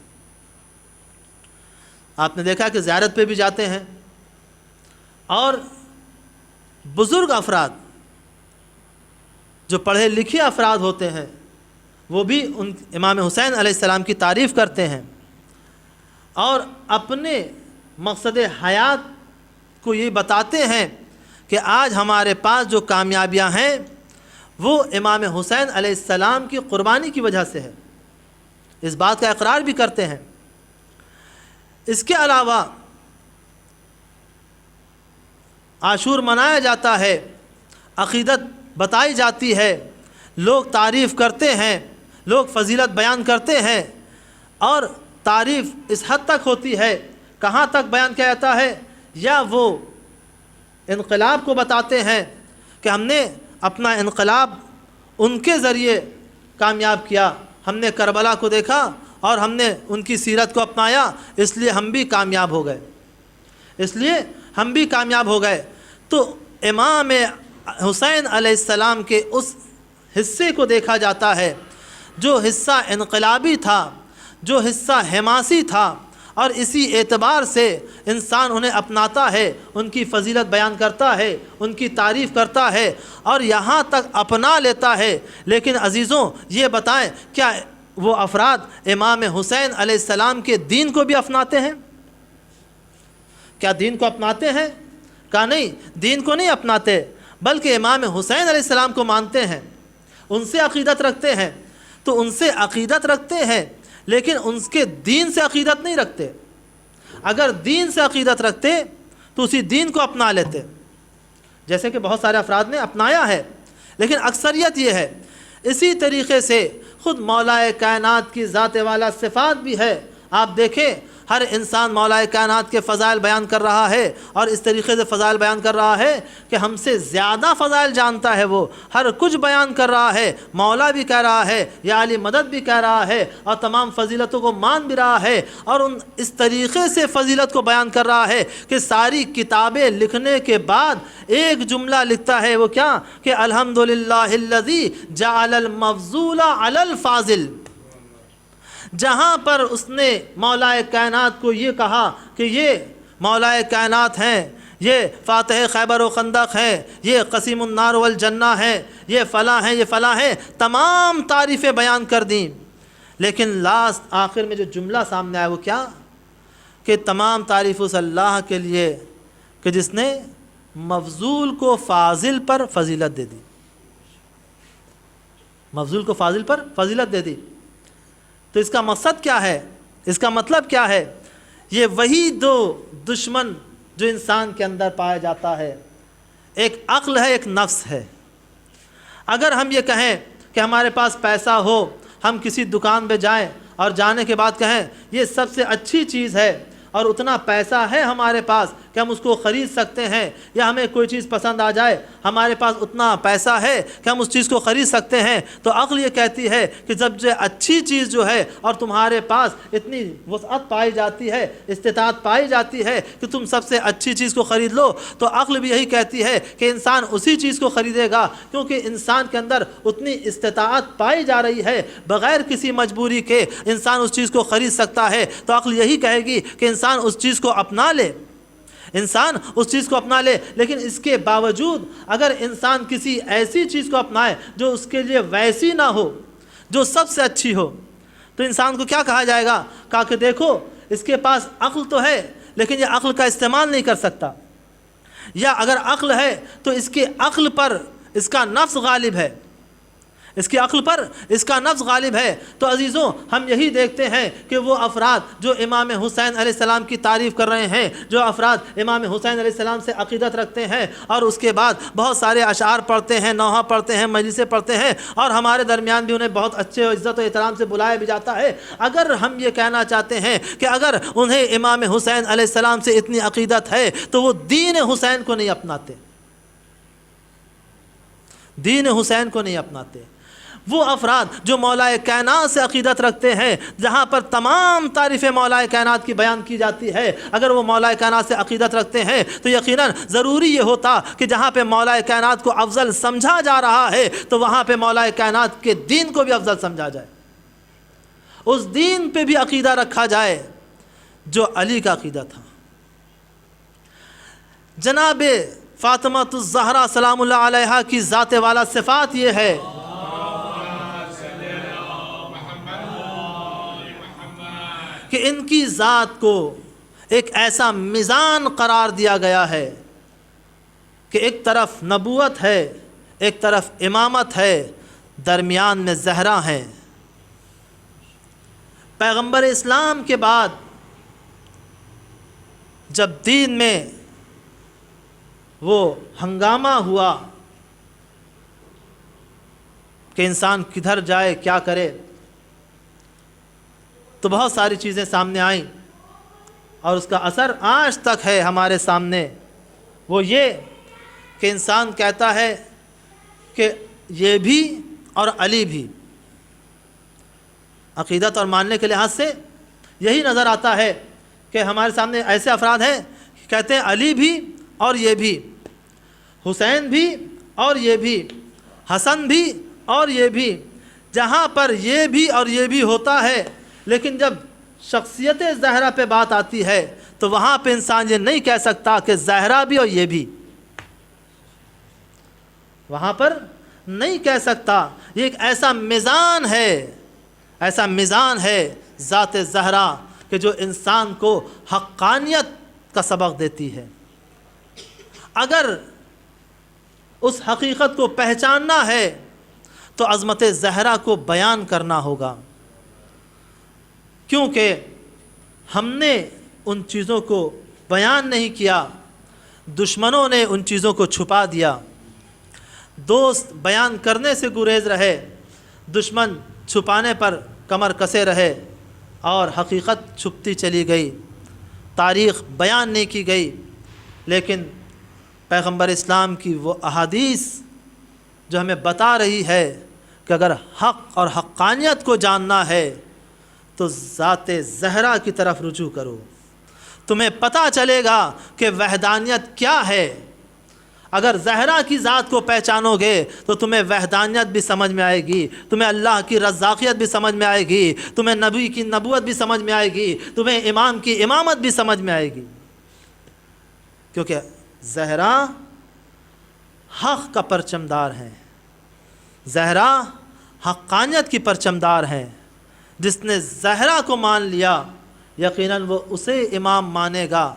آپ نے دیکھا کہ زیارت پہ بھی جاتے ہیں، اور بزرگ افراد جو پڑھے لکھے افراد ہوتے ہیں وہ بھی ان امام حسین علیہ السلام کی تعریف کرتے ہیں، اور اپنے مقصد حیات کو یہ بتاتے ہیں کہ آج ہمارے پاس جو کامیابیاں ہیں وہ امام حسین علیہ السلام کی قربانی کی وجہ سے ہے، اس بات کا اقرار بھی کرتے ہیں۔ اس کے علاوہ عاشور منایا جاتا ہے، عقیدت بتائی جاتی ہے، لوگ تعریف کرتے ہیں، لوگ فضیلت بیان کرتے ہیں، اور تعریف اس حد تک ہوتی ہے، کہاں تک بیان کیا جاتا ہے، یا وہ انقلاب کو بتاتے ہیں کہ ہم نے اپنا انقلاب ان کے ذریعے کامیاب کیا، ہم نے کربلا کو دیکھا اور ہم نے ان کی سیرت کو اپنایا، اس لیے ہم بھی کامیاب ہو گئے، اس لیے ہم بھی کامیاب ہو گئے۔ تو امام حسین علیہ السلام کے اس حصے کو دیکھا جاتا ہے جو حصہ انقلابی تھا، جو حصہ حماسی تھا، اور اسی اعتبار سے انسان انہیں اپناتا ہے، ان کی فضیلت بیان کرتا ہے، ان کی تعریف کرتا ہے اور یہاں تک اپنا لیتا ہے۔ لیکن عزیزوں یہ بتائیں، کیا وہ افراد امام حسین علیہ السلام کے دین کو بھی اپناتے ہیں؟ کیا دین کو اپناتے ہیں؟ کہا نہیں، دین کو نہیں اپناتے، بلکہ امام حسین علیہ السلام کو مانتے ہیں، ان سے عقیدت رکھتے ہیں۔ تو ان سے عقیدت رکھتے ہیں لیکن ان کے دین سے عقیدت نہیں رکھتے۔ اگر دین سے عقیدت رکھتے تو اسی دین کو اپنا لیتے، جیسے کہ بہت سارے افراد نے اپنایا ہے، لیکن اکثریت یہ ہے۔ اسی طریقے سے خود مولا کائنات کی ذات والا صفات بھی ہے۔ آپ دیکھیں، ہر انسان مولا کائنات کے فضائل بیان کر رہا ہے، اور اس طریقے سے فضائل بیان کر رہا ہے کہ ہم سے زیادہ فضائل جانتا ہے، وہ ہر کچھ بیان کر رہا ہے۔ مولا بھی کہہ رہا ہے، یا علی مدد بھی کہہ رہا ہے، اور تمام فضیلتوں کو مان بھی رہا ہے، اور اس طریقے سے فضیلت کو بیان کر رہا ہے کہ ساری کتابیں لکھنے کے بعد ایک جملہ لکھتا ہے، وہ کیا؟ کہ الحمدللہ الذی جعل المفضول علی الفاضل۔ جہاں پر اس نے مولا کائنات کو یہ کہا کہ یہ مولا کائنات ہیں، یہ فاتح خیبر و خندق ہیں، یہ قسیم النار والجنہ ہیں، یہ فلاں ہیں، یہ فلاں ہیں، تمام تعریفیں بیان کر دیں، لیکن لاسٹ آخر میں جو جملہ سامنے آیا وہ کیا؟ کہ تمام تعریف اس اللہ کے لیے کہ جس نے مفضول کو فاضل پر فضیلت دے دی، مفضول کو فاضل پر فضیلت دے دی۔ تو اس کا مقصد کیا ہے؟ اس کا مطلب کیا ہے؟ یہ وہی دو دشمن جو انسان کے اندر پایا جاتا ہے، ایک عقل ہے، ایک نفس ہے۔ اگر ہم یہ کہیں کہ ہمارے پاس پیسہ ہو، ہم کسی دکان پہ جائیں اور جانے کے بعد کہیں یہ سب سے اچھی چیز ہے، اور اتنا پیسہ ہے ہمارے پاس کہ ہم اس کو خرید سکتے ہیں، یا ہمیں کوئی چیز پسند آ جائے، ہمارے پاس اتنا پیسہ ہے کہ ہم اس چیز کو خرید سکتے ہیں، تو عقل یہ کہتی ہے کہ جب جو اچھی چیز جو ہے اور تمہارے پاس اتنی وسعت پائی جاتی ہے، استطاعت پائی جاتی ہے کہ تم سب سے اچھی چیز کو خرید لو، تو عقل بھی یہی کہتی ہے کہ انسان اسی چیز کو خریدے گا، کیونکہ انسان کے اندر اتنی استطاعت پائی جا رہی ہے، بغیر کسی مجبوری کے انسان اس چیز کو خرید سکتا ہے۔ تو عقل یہی کہے گی کہ انسان اس چیز کو اپنا لے، انسان اس چیز کو اپنا لے۔ لیکن اس کے باوجود اگر انسان کسی ایسی چیز کو اپنائے جو اس کے لیے ویسی نہ ہو، جو سب سے اچھی ہو، تو انسان کو کیا کہا جائے گا؟ کہا کہ دیکھو اس کے پاس عقل تو ہے لیکن یہ عقل کا استعمال نہیں کر سکتا، یا اگر عقل ہے تو اس کے عقل پر اس کا نفس غالب ہے، اس کی عقل پر اس کا نفس غالب ہے۔ تو عزیزوں ہم یہی دیکھتے ہیں کہ وہ افراد جو امام حسین علیہ السلام کی تعریف کر رہے ہیں، جو افراد امام حسین علیہ السلام سے عقیدت رکھتے ہیں اور اس کے بعد بہت سارے اشعار پڑھتے ہیں، نوحہ پڑھتے ہیں، مجلسیں پڑھتے ہیں، اور ہمارے درمیان بھی انہیں بہت اچھے عزت و احترام سے بلایا بھی جاتا ہے، اگر ہم یہ کہنا چاہتے ہیں کہ اگر انہیں امام حسین علیہ السلام سے اتنی عقیدت ہے تو وہ دین حسین کو نہیں اپناتے، دین حسین کو نہیں اپناتے۔ وہ افراد جو مولا کائنات سے عقیدت رکھتے ہیں، جہاں پر تمام تعریفیں مولا کائنات کی بیان کی جاتی ہے، اگر وہ مولا کائنات سے عقیدت رکھتے ہیں تو یقیناً ضروری یہ ہوتا کہ جہاں پہ مولا کائنات کو افضل سمجھا جا رہا ہے تو وہاں پہ مولا کائنات کے دین کو بھی افضل سمجھا جائے، اس دین پہ بھی عقیدہ رکھا جائے جو علی کا عقیدہ تھا۔ جناب فاطمہ الزہرا سلام اللہ علیہا کی ذات والا صفات یہ ہے کہ ان کی ذات کو ایک ایسا میزان قرار دیا گیا ہے کہ ایک طرف نبوت ہے، ایک طرف امامت ہے، درمیان میں زہرا ہیں۔ پیغمبر اسلام کے بعد جب دین میں وہ ہنگامہ ہوا کہ انسان کدھر جائے کیا کرے، تو بہت ساری چیزیں سامنے آئیں اور اس کا اثر آج تک ہے ہمارے سامنے۔ وہ یہ کہ انسان کہتا ہے کہ یہ بھی اور علی بھی، عقیدت اور ماننے کے لحاظ سے یہی نظر آتا ہے کہ ہمارے سامنے ایسے افراد ہیں کہتے ہیں علی بھی اور یہ بھی، حسین بھی اور یہ بھی، حسن بھی اور یہ بھی۔ جہاں پر یہ بھی اور یہ بھی ہوتا ہے، لیکن جب شخصیت زہرا پہ بات آتی ہے تو وہاں پہ انسان یہ نہیں کہہ سکتا کہ زہرا بھی اور یہ بھی، وہاں پر نہیں کہہ سکتا۔ یہ ایک ایسا میزان ہے، ایسا میزان ہے ذات زہرا کہ جو انسان کو حقانیت کا سبق دیتی ہے۔ اگر اس حقیقت کو پہچاننا ہے تو عظمت زہرا کو بیان کرنا ہوگا، کیونکہ ہم نے ان چیزوں کو بیان نہیں کیا، دشمنوں نے ان چیزوں کو چھپا دیا۔ دوست بیان کرنے سے گریز رہے، دشمن چھپانے پر کمر کسے رہے، اور حقیقت چھپتی چلی گئی، تاریخ بیان نہیں کی گئی۔ لیکن پیغمبر اسلام کی وہ احادیث جو ہمیں بتا رہی ہے کہ اگر حق اور حقانیت کو جاننا ہے تو ذات زہرا کی طرف رجوع کرو، تمہیں پتہ چلے گا کہ وحدانیت کیا ہے۔ اگر زہرا کی ذات کو پہچانو گے تو تمہیں وحدانیت بھی سمجھ میں آئے گی، تمہیں اللہ کی رزاقیت بھی سمجھ میں آئے گی، تمہیں نبی کی نبوت بھی سمجھ میں آئے گی، تمہیں امام کی امامت بھی سمجھ میں آئے گی، کیونکہ زہرا حق کا پرچمدار ہے، زہرا حقانیت کی پرچمدار ہیں۔ جس نے زہرا کو مان لیا یقیناً وہ اسے امام مانے گا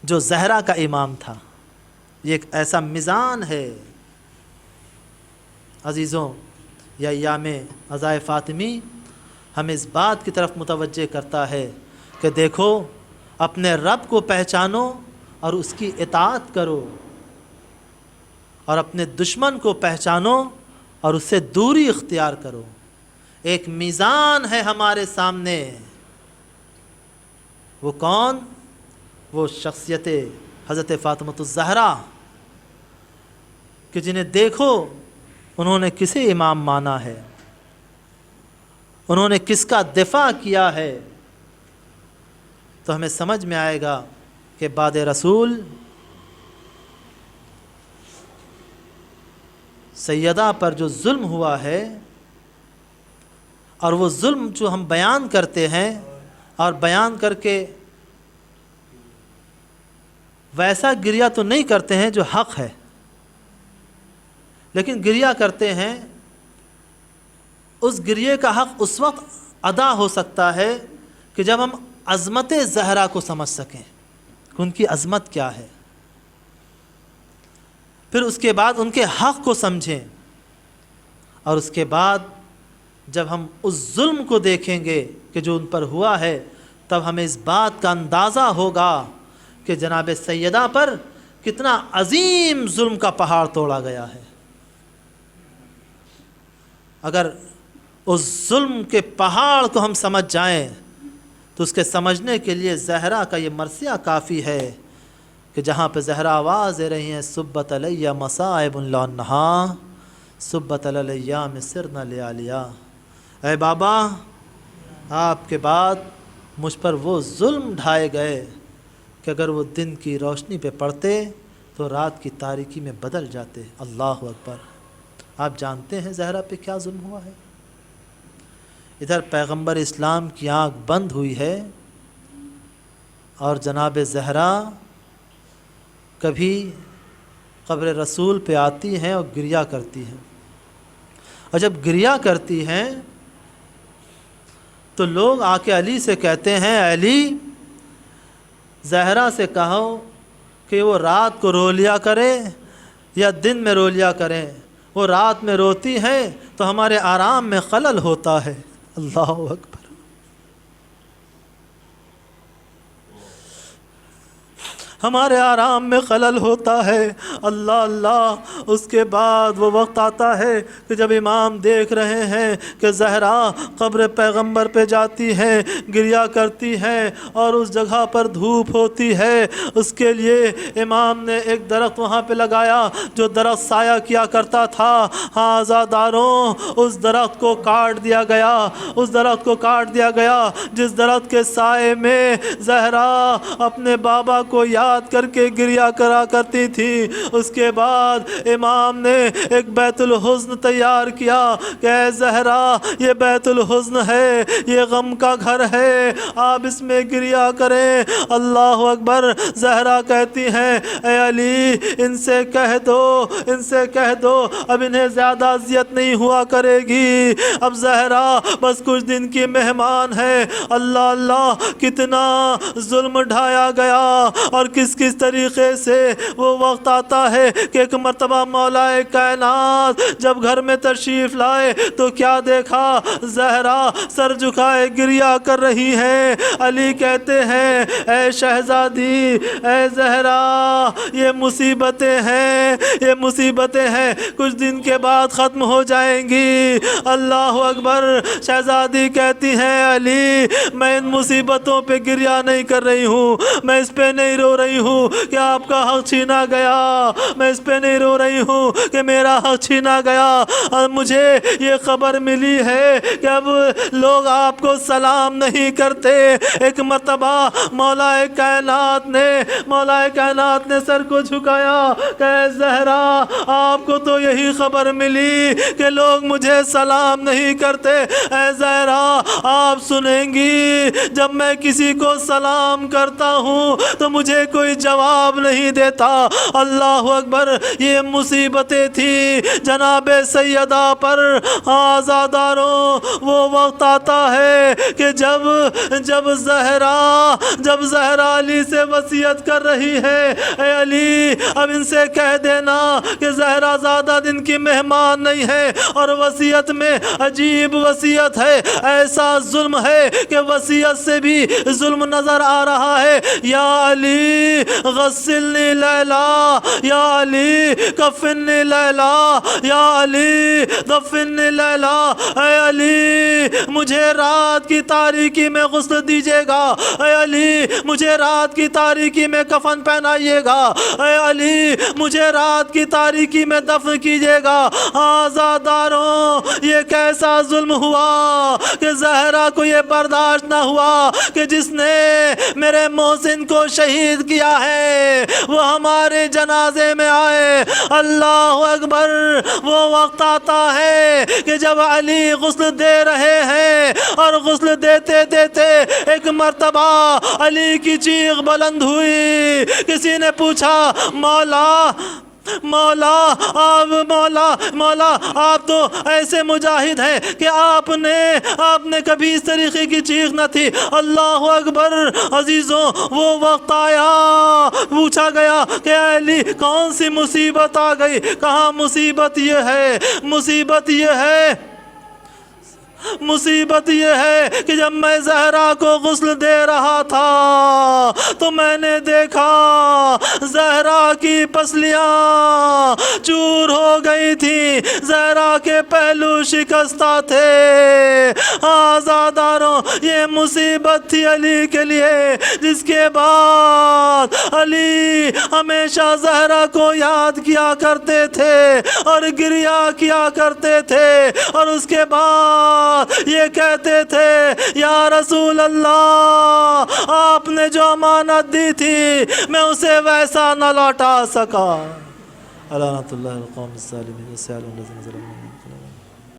جو زہرا کا امام تھا۔ یہ ایک ایسا میزان ہے عزیزوں۔ یہ ایام عزائے فاطمی ہمیں اس بات کی طرف متوجہ کرتا ہے کہ دیکھو اپنے رب کو پہچانو اور اس کی اطاعت کرو، اور اپنے دشمن کو پہچانو اور اس سے دوری اختیار کرو۔ ایک میزان ہے ہمارے سامنے، وہ کون؟ وہ شخصیت حضرت فاطمہ الزہرا کہ جنہیں دیکھو انہوں نے کسے امام مانا ہے، انہوں نے کس کا دفاع کیا ہے، تو ہمیں سمجھ میں آئے گا کہ بعد رسول سیدہ پر جو ظلم ہوا ہے، اور وہ ظلم جو ہم بیان کرتے ہیں اور بیان کر کے ویسا گریہ تو نہیں کرتے ہیں جو حق ہے، لیکن گریہ کرتے ہیں، اس گریے کا حق اس وقت ادا ہو سکتا ہے کہ جب ہم عظمت زہرا کو سمجھ سکیں کہ ان کی عظمت کیا ہے، پھر اس کے بعد ان کے حق کو سمجھیں، اور اس کے بعد جب ہم اس ظلم کو دیکھیں گے کہ جو ان پر ہوا ہے، تب ہمیں اس بات کا اندازہ ہوگا کہ جناب سیدہ پر کتنا عظیم ظلم کا پہاڑ توڑا گیا ہے۔ اگر اس ظلم کے پہاڑ کو ہم سمجھ جائیں تو اس کے سمجھنے کے لیے زہرا کا یہ مرثیہ کافی ہے کہ جہاں پہ زہرا آواز دے رہی ہیں صبت علیہ مصائب لا نہا صبت الایام سرنا لیالیا، اے بابا آپ کے بعد مجھ پر وہ ظلم ڈھائے گئے کہ اگر وہ دن کی روشنی پہ پڑتے تو رات کی تاریکی میں بدل جاتے۔ اللہ اکبر۔ آپ جانتے ہیں زہرا پہ کیا ظلم ہوا ہے؟ ادھر پیغمبر اسلام کی آنکھ بند ہوئی ہے اور جناب زہرا کبھی قبر رسول پہ آتی ہیں اور گریہ کرتی ہیں، اور جب گریہ کرتی ہیں تو لوگ آ کے علی سے کہتے ہیں علی زہرا سے کہو کہ وہ رات کو رو لیا کرے یا دن میں رو لیا کریں، وہ رات میں روتی ہیں تو ہمارے آرام میں خلل ہوتا ہے۔ اللہ اکبر۔ ہمارے آرام میں خلل ہوتا ہے۔ اللہ اللہ، اس کے بعد وہ وقت آتا ہے کہ جب امام دیکھ رہے ہیں کہ زہرا قبر پیغمبر پہ جاتی ہے، گریا کرتی ہے اور اس جگہ پر دھوپ ہوتی ہے، اس کے لیے امام نے ایک درخت وہاں پہ لگایا جو درخت سایہ کیا کرتا تھا۔ ہاں عزاداروں، اس درخت کو کاٹ دیا گیا، اس درخت کو کاٹ دیا گیا جس درخت کے سائے میں زہرا اپنے بابا کو یاد کر کے گریا کرا کرتی تھی۔ اس کے بعد امام نے ایک بیت الحزن تیار کیا کہ اے زہرا، یہ بیت الحزن ہے، یہ غم کا گھر ہے، آپ اس میں گریا کریں۔ اللہ اکبر۔ زہرا کہتی ہیں اے علی، ان سے کہہ دو، ان سے کہہ دو اب انہیں زیادہ اذیت نہیں ہوا کرے گی، اب زہرا بس کچھ دن کی مہمان ہے۔ اللہ اللہ، کتنا ظلم ڈھایا گیا اور کس کس طریقے سے وہ وقت آتا ہے کہ ایک مرتبہ مولا کائنات جب گھر میں تشریف لائے تو کیا دیکھا؟ زہرا سر جھکائے گریا کر رہی ہیں۔ علی کہتے ہیں اے شہزادی، اے زہرا، یہ مصیبتیں ہیں، یہ مصیبتیں ہیں، کچھ دن کے بعد ختم ہو جائیں گی۔ اللہ اکبر۔ شہزادی کہتی ہیں علی، میں ان مصیبتوں پہ گریا نہیں کر رہی ہوں، میں اس پہ نہیں رو رہی ہوں کہ آپ کا حق چھینا گیا، میں اس پہ نہیں رو رہی ہوں کہ میرا حق چھینا گیا، اور مجھے یہ خبر ملی ہے کہ اب لوگ آپ کو سلام نہیں کرتے۔ ایک مرتبہ مولا کائنات نے سر کو جھکایا کہ اے زہرا، آپ کو تو یہی خبر ملی کہ لوگ مجھے سلام نہیں کرتے۔ اے زہرا، آپ سنیں گی جب میں کسی کو سلام کرتا ہوں تو مجھے کوئی جواب نہیں دیتا۔ اللہ اکبر۔ یہ مصیبتیں تھی جناب سیدہ پر۔ آزاداروں، وہ وقت آتا ہے کہ جب زہرا علی سے وصیت کر رہی ہے، اے علی اب ان سے کہہ دینا کہ زہرا زیادہ دن کی مہمان نہیں ہے، اور وصیت میں عجیب وصیت ہے، ایسا ظلم ہے کہ وصیت سے بھی ظلم نظر آ رہا ہے۔ یا علی غسلنی لیلا، یا علی کفنی لیلا، یا علی دفنی لیلا، اے علی مجھے رات کی تاریکی میں غسل دیجیے گا، اے علی مجھے رات کی تاریکی میں کفن پہنائیے گا، اے علی مجھے رات کی تاریکی میں دفن کیجیے گا۔ آزاداروں، یہ کیسا ظلم ہوا کہ زہرا کو یہ برداشت نہ ہوا کہ جس نے میرے محسن کو شہید کیا ہے وہ ہمارے جنازے میں آئے۔ اللہ اکبر۔ وہ وقت آتا ہے کہ جب علی غسل دے رہے ہیں اور غسل دیتے دیتے ایک مرتبہ علی کی چیخ بلند ہوئی۔ کسی نے پوچھا مولا آپ تو ایسے مجاہد ہیں کہ آپ نے کبھی اس طریقے کی چیخ نہ تھی۔ اللہ اکبر۔ عزیزوں، وہ وقت آیا، پوچھا گیا کہ علی کون سی مصیبت آ گئی؟ کہاں مصیبت یہ ہے کہ جب میں زہرا کو غسل دے رہا تھا تو میں نے دیکھا زہرا کی پسلیاں چور ہو گئی تھی، زہرا کے پہلو شکستہ تھے۔ آزاداروں، یہ مصیبت تھی علی کے لیے، جس کے بعد علی ہمیشہ زہرا کو یاد کیا کرتے تھے اور گریا کیا کرتے تھے، اور اس کے بعد یہ کہتے تھے یا رسول اللہ، آپ نے جو امانت دی تھی میں اسے ویسا نہ لوٹا سکا۔ لعنت اللہ القوم الظالمین۔